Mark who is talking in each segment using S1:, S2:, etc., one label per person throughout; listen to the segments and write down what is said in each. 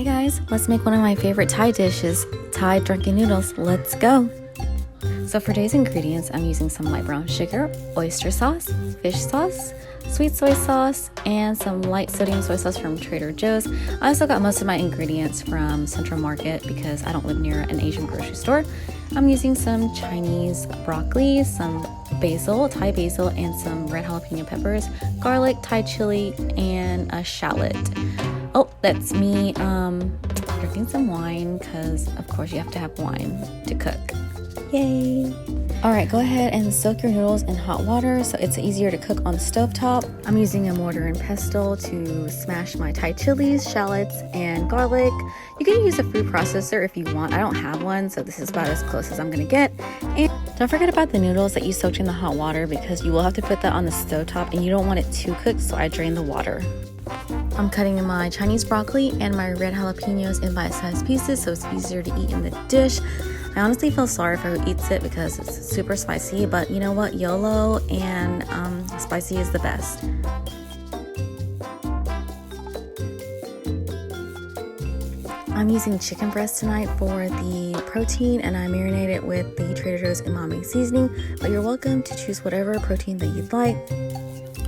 S1: Hey guys, let's make one of my favorite Thai dishes, Thai drunken noodles. Let's go! So for today's ingredients, I'm using some light brown sugar, oyster sauce, fish sauce, sweet soy sauce, and some light sodium soy sauce from Trader Joe's. I also got most of my ingredients from Central Market because I don't live near an Asian grocery store. I'm using some Chinese broccoli, some basil, Thai basil, and some red jalapeno peppers, garlic, Thai chili, and a shallot. Oh, that's me drinking some wine because, of course, you have to have wine to cook. Yay! Alright, go ahead and soak your noodles in hot water so it's easier to cook on the stovetop. I'm using a mortar and pestle to smash my Thai chilies, shallots, and garlic. You can use a food processor if you want. I don't have one, so this is about as close as I'm going to get. And don't forget about the noodles that you soaked in the hot water because you will have to put that on the stovetop and you don't want it too cooked, so I drain the water. I'm cutting my Chinese broccoli and my red jalapenos in bite-sized pieces so it's easier to eat in the dish. I honestly feel sorry for who eats it because it's super spicy, but you know what? YOLO, and spicy is the best. I'm using chicken breast tonight for the protein, and I marinate it with the Trader Joe's umami seasoning, but you're welcome to choose whatever protein that you'd like.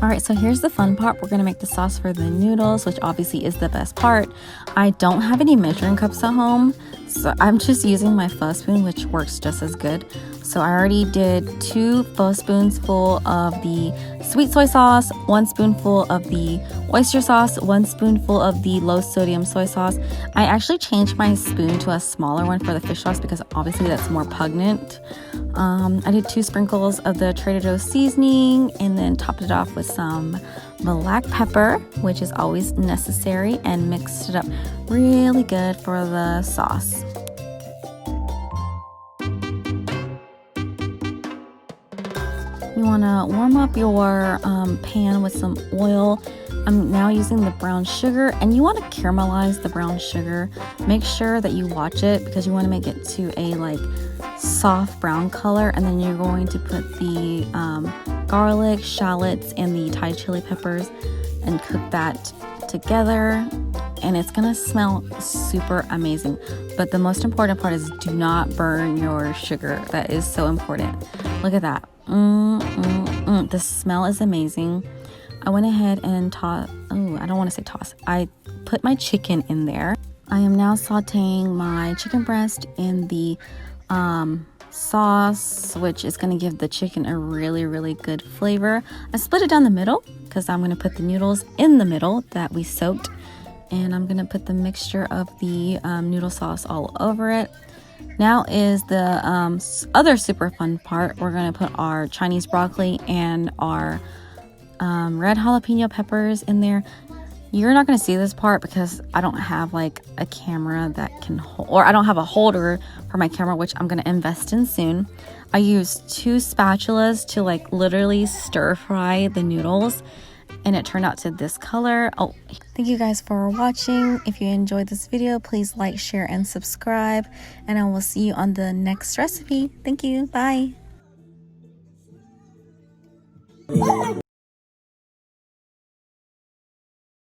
S1: Alright, so here's the fun part. We're going to make the sauce for the noodles, which obviously is the best part. I don't have any measuring cups at home, so I'm just using my pho spoon, which works just as good. So I already did 2 pho spoonsful of the sweet soy sauce, 1 spoonful of the oyster sauce, 1 spoonful of the low sodium soy sauce. I actually changed my spoon to a smaller one for the fish sauce because obviously that's more pungent. I did 2 sprinkles of the Trader Joe's seasoning and then topped it off with some black pepper, which is always necessary, and mixed it up really good for the sauce. You want to warm up your pan with some oil. I'm now using the brown sugar, and you want to caramelize the brown sugar. Make sure that you watch it because you want to make it to a soft brown color, and then you're going to put the garlic, shallots, and the Thai chili peppers and cook that together, and it's gonna smell super amazing. But the most important part is do not burn your sugar. That is so important. Look at that. The smell is amazing. I went ahead and I put my chicken in there. I am now sauteing my chicken breast in the sauce, which is going to give the chicken a really good flavor. I split it down the middle because I'm going to put the noodles in the middle that we soaked, and I'm going to put the mixture of the noodle sauce all over it. Now is the other super fun part. We're going to put our Chinese broccoli and our red jalapeno peppers in there. You're not going to see this part because I don't have a camera that can hold, or I don't have a holder for my camera, which I'm going to invest in soon. I used 2 spatulas to literally stir fry the noodles, and it turned out to this color. Oh, thank you guys for watching. If you enjoyed this video, please like, share, and subscribe, and I will see you on the next recipe. Thank you. Bye.